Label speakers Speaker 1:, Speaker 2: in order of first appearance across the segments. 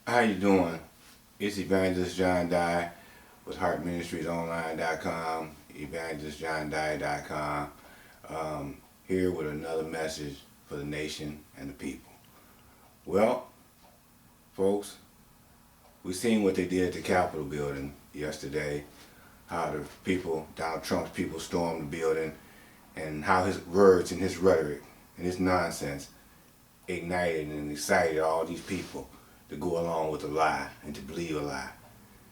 Speaker 1: How you doing? It's Evangelist John Dye with HeartMinistriesOnline.com, EvangelistJohnDye.com. Here with another message for the nation and the people. Well, folks, we seen what they did at the Capitol building yesterday. How the people, Donald Trump's people, stormed the building, and how his words and his rhetoric and his nonsense ignited and excited all these people to go along with a lie and to believe a lie.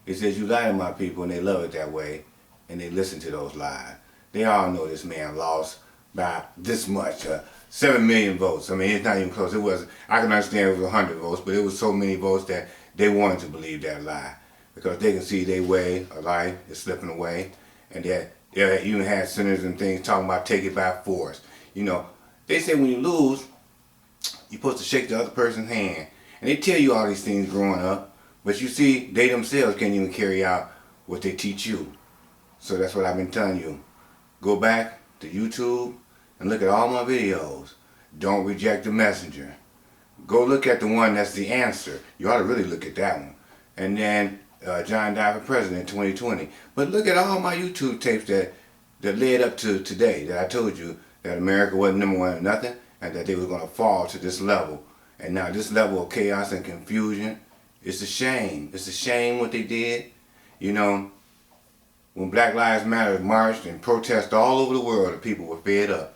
Speaker 1: It says, you lie to my people, and they love it that way, and they listen to those lies. They all know this man lost by this much, 7 million votes. I mean, it's not even close. It was, I can understand it was 100 votes, but it was so many votes that they wanted to believe that lie, because they can see their way of life is slipping away, and that they even had senators and things talking about take it by force. You know, they say when you lose, you're supposed to shake the other person's hand. And they tell you all these things growing up, but you see, they themselves can't even carry out what they teach you. So that's what I've been telling you. Go back to YouTube and look at all my videos. Don't reject the messenger. Go look at the one that's the answer. You ought to really look at that one. And then John Dye for President 2020. But look at all my YouTube tapes that led up to today, that I told you that America wasn't number one or nothing, and that they were going to fall to this level. And now this level of chaos and confusion, it's a shame. It's a shame what they did. You know, when Black Lives Matter marched and protested all over the world, the people were fed up.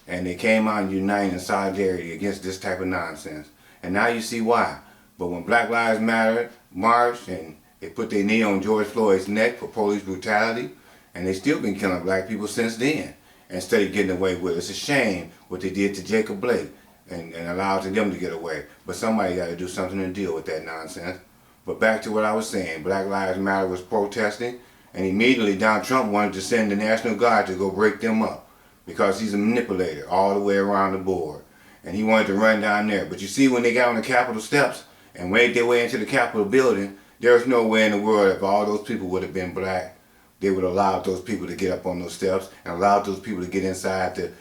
Speaker 1: And they came out and united in solidarity against this type of nonsense. And now you see why. But when Black Lives Matter marched and they put their knee on George Floyd's neck for police brutality, and they still been killing black people since then, instead of getting away with it. It's a shame what they did to Jacob Blake. And allowed them to get away. But somebody got to do something to deal with that nonsense. But back to what I was saying, Black Lives Matter was protesting, and immediately Donald Trump wanted to send the National Guard to go break them up, because he's a manipulator all the way around the board. And he wanted to run down there. But you see, when they got on the Capitol steps and made their way into the Capitol building, there was no way in the world, if all those people would have been black, they would have allowed those people to get up on those steps and allowed those people to get inside the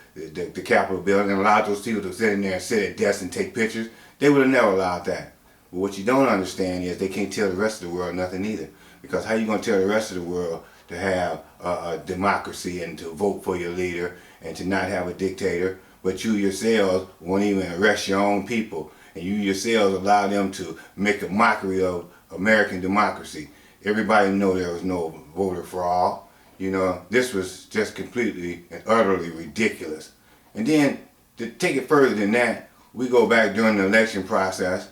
Speaker 1: Capitol building and allowed those people to sit in there and sit at desks and take pictures. They would have never allowed that. But what you don't understand is they can't tell the rest of the world nothing either. Because how you going to tell the rest of the world to have a democracy and to vote for your leader and to not have a dictator, but you yourselves won't even arrest your own people, and you yourselves allow them to make a mockery of American democracy? Everybody know there was no voter for all. You know, this was just completely and utterly ridiculous. And then, to take it further than that, we go back during the election process.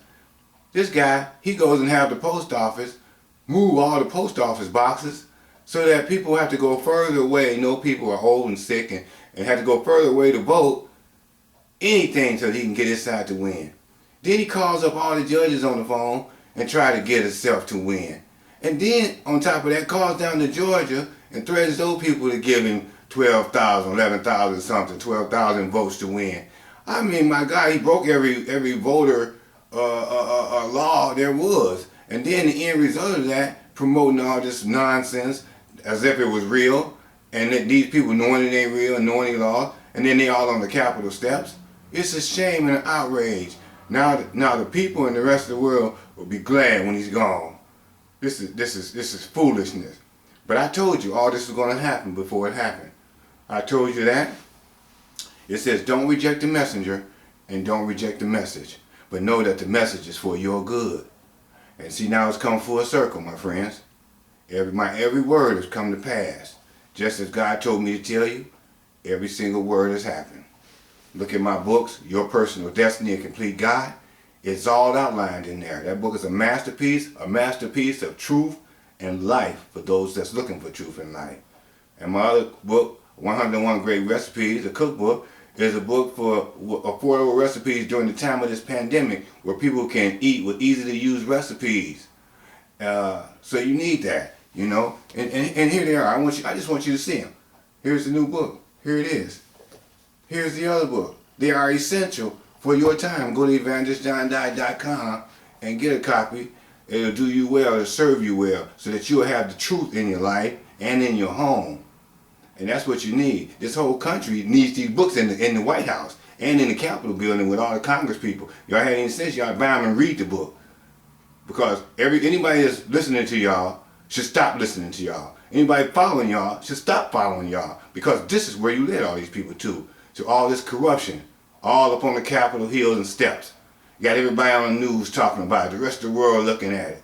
Speaker 1: This guy, he goes and have the post office move all the post office boxes so that people have to go further away. You know, people are old and sick and have to go further away to vote. Anything so he can get his side to win. Then he calls up all the judges on the phone and try to get himself to win. And then, on top of that, calls down to Georgia and threatens those people to give him 12,000, 11,000 something, 12,000 votes to win. I mean, my God, he broke every voter law there was. And then the end result of that, promoting all this nonsense as if it was real, and that these people knowing it ain't real and knowing they lost, and then they all on the Capitol steps. It's a shame and an outrage. Now the people in the rest of the world will be glad when he's gone. This is foolishness. But I told you all this was going to happen before it happened. I told you that. It says don't reject the messenger and don't reject the message. But know that the message is for your good. And see, now it's come full circle, my friends. Every word has come to pass. Just as God told me to tell you, every single word has happened. Look at my books, Your Personal Destiny, A Complete Guide. It's all outlined in there. That book is a masterpiece of truth and life for those that's looking for truth and life. And my other book, 101 Great Recipes, a cookbook, is a book for affordable recipes during the time of this pandemic where people can eat with easy to use recipes. So you need that, you know. And here they are. I just want you to see them. Here's the new book. Here it is. Here's the other book. They are essential for your time. Go to EvangelistJohnDye.com and get a copy. It'll do you well, it'll serve you well, so that you'll have the truth in your life and in your home. And that's what you need. This whole country needs these books in the White House and in the Capitol building with all the Congress people. Y'all had any sense, y'all buy them and read the book. Because anybody that's listening to y'all should stop listening to y'all. Anybody following y'all should stop following y'all, because this is where you led all these people to all this corruption, all up on the Capitol hills and steps. You got everybody on the news talking about it, the rest of the world looking at it.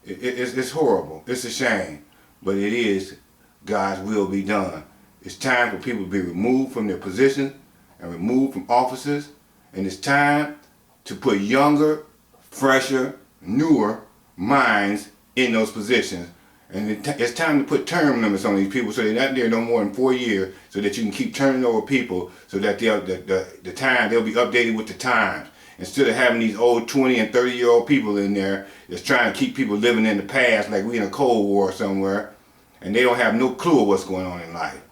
Speaker 1: It's horrible. It's a shame, but it is God's will be done. It's time for people to be removed from their positions and removed from offices, and it's time to put younger, fresher, newer minds in those positions. And it's time to put term limits on these people so they're not there no more than 4 years, so that you can keep turning over people so that they'll be updated with the times. Instead of having these old 20 and 30-year-old people in there that's trying to keep people living in the past like we in a Cold War somewhere, and they don't have no clue of what's going on in life.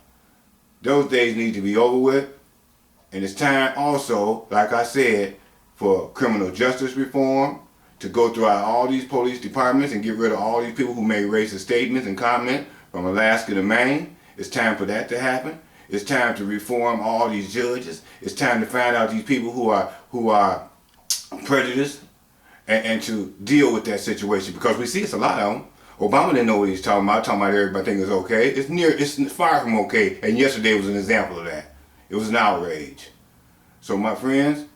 Speaker 1: Those days need to be over with. And it's time also, like I said, for criminal justice reform, to go throughout all these police departments and get rid of all these people who made racist statements and comments from Alaska to Maine. It's time for that to happen. It's time to reform all these judges. It's time to find out these people who are prejudiced and to deal with that situation, because we see it's a lot of them. Obama didn't know what he's talking about everybody thinking it's okay. It's far from okay, and yesterday was an example of that. It was an outrage. So my friends,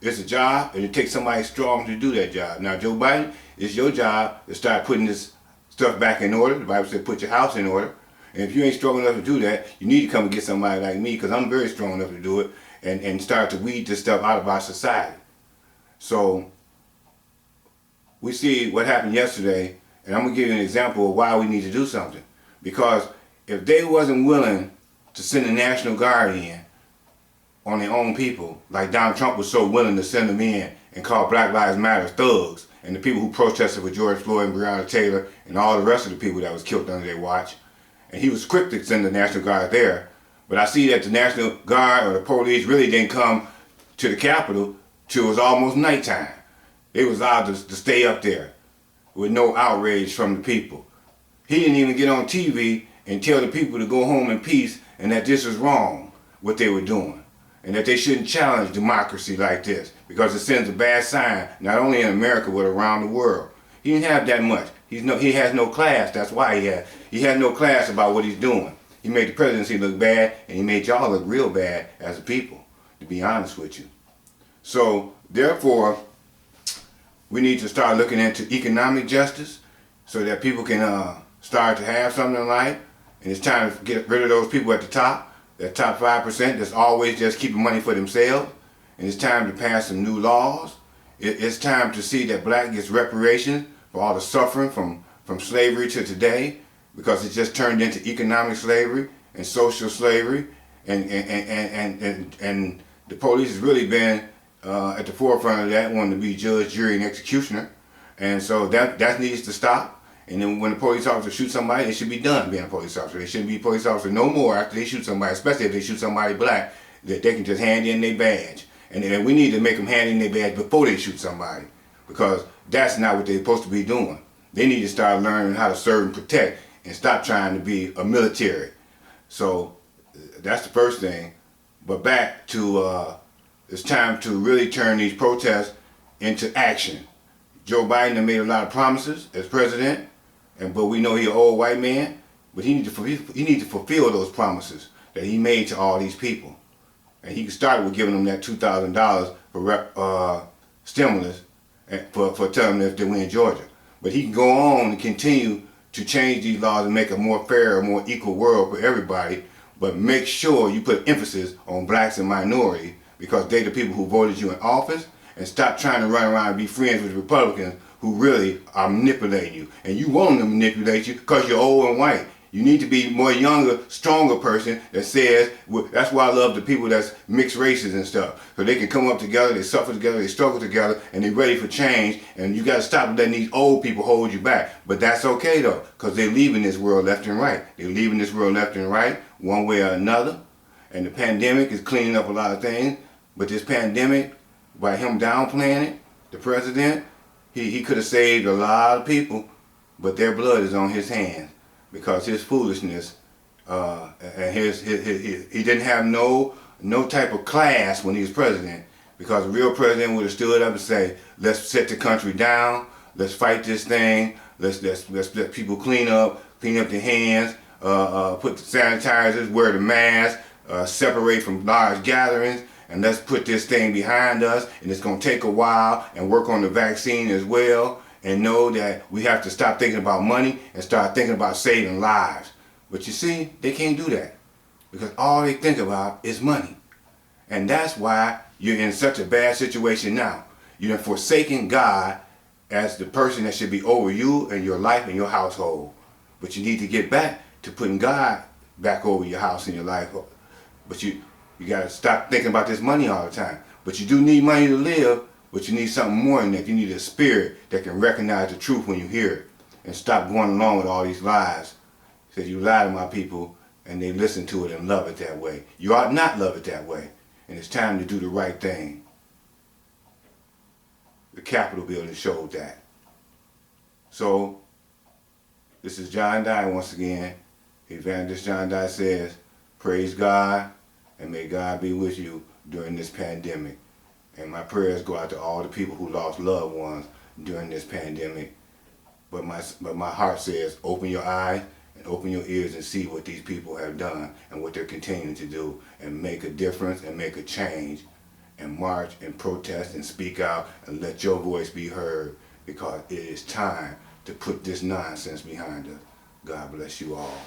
Speaker 1: it's a job, and it takes somebody strong to do that job. Now, Joe Biden, it's your job to start putting this stuff back in order. The Bible said put your house in order. And if you ain't strong enough to do that, you need to come and get somebody like me, because I'm very strong enough to do it, and start to weed this stuff out of our society. So we see what happened yesterday, and I'm going to give you an example of why we need to do something. Because if they wasn't willing to send the National Guard in on their own people, like Donald Trump was so willing to send them in and call Black Lives Matter thugs, and the people who protested with George Floyd and Breonna Taylor and all the rest of the people that was killed under their watch, and he was quick to send the National Guard there. But I see that the National Guard or the police really didn't come to the Capitol till it was almost nighttime. They was allowed to stay up there with no outrage from the people. He didn't even get on TV and tell the people to go home in peace, and that this was wrong, what they were doing, and that they shouldn't challenge democracy like this, because it sends a bad sign, not only in America, but around the world. He didn't have that much. He has no class. That's why he had no class about what he's doing. He made the presidency look bad, and he made y'all look real bad as a people, to be honest with you. So, therefore, we need to start looking into economic justice so that people can start to have something in life. And it's time to get rid of those people at the top, that top 5% that's always just keeping money for themselves. And it's time to pass some new laws. It's time to see that black gets reparations for all the suffering from slavery to today, because it just turned into economic slavery and social slavery, and the police has really been at the forefront of that, wanting to be judge, jury, and executioner. And so that needs to stop. And then when a police officer shoots somebody, they should be done being a police officer. They shouldn't be a police officer no more after they shoot somebody, especially if they shoot somebody black, that they can just hand in their badge. And then we need to make them hand in their badge before they shoot somebody, because that's not what they're supposed to be doing. They need to start learning how to serve and protect and stop trying to be a military. So that's the first thing. But back to it's time to really turn these protests into action. Joe Biden made a lot of promises as president, but we know he's an old white man. But he needs to fulfill those promises that he made to all these people. And he started with giving them that $2,000 for stimulus for telling them if they win Georgia. But he can go on and continue to change these laws and make a more fair, more equal world for everybody. But make sure you put emphasis on blacks and minorities, because they're the people who voted you in office, and stop trying to run around and be friends with Republicans who really are manipulating you. And you want them to manipulate you because you're old and white. You need to be more younger, stronger person that says, well, that's why I love the people that's mixed races and stuff. So they can come up together, they suffer together, they struggle together, and they're ready for change. And you got to stop letting these old people hold you back. But that's okay though, because they're leaving this world left and right. They're leaving this world left and right, one way or another. And the pandemic is cleaning up a lot of things. But this pandemic, by him downplaying it, the president, he could have saved a lot of people, but their blood is on his hands. Because his foolishness, and he didn't have no type of class when he was president, Because a real president would have stood up and say, let's set the country down, let's fight this thing, let's let people clean up their hands, put the sanitizers, wear the mask, separate from large gatherings, and let's put this thing behind us, and it's going to take a while, and work on the vaccine as well, and know that we have to stop thinking about money and start thinking about saving lives. But you see, they can't do that, because all they think about is money. And that's why you're in such a bad situation now. You're forsaking God as the person that should be over you and your life and your household. But you need to get back to putting God back over your house and your life. But you got to stop thinking about this money all the time. But you do need money to live, but you need something more than that. You need a spirit that can recognize the truth when you hear it and stop going along with all these lies. Says you lie to my people and they listen to it and love it that way. You ought not love it that way. And it's time to do the right thing. The Capitol building showed that. So, this is John Dye once again. Evangelist John Dye says, praise God and may God be with you during this pandemic. And my prayers go out to all the people who lost loved ones during this pandemic. But my heart says, open your eyes and open your ears and see what these people have done and what they're continuing to do, and make a difference and make a change, and march and protest and speak out and let your voice be heard, because it is time to put this nonsense behind us. God bless you all.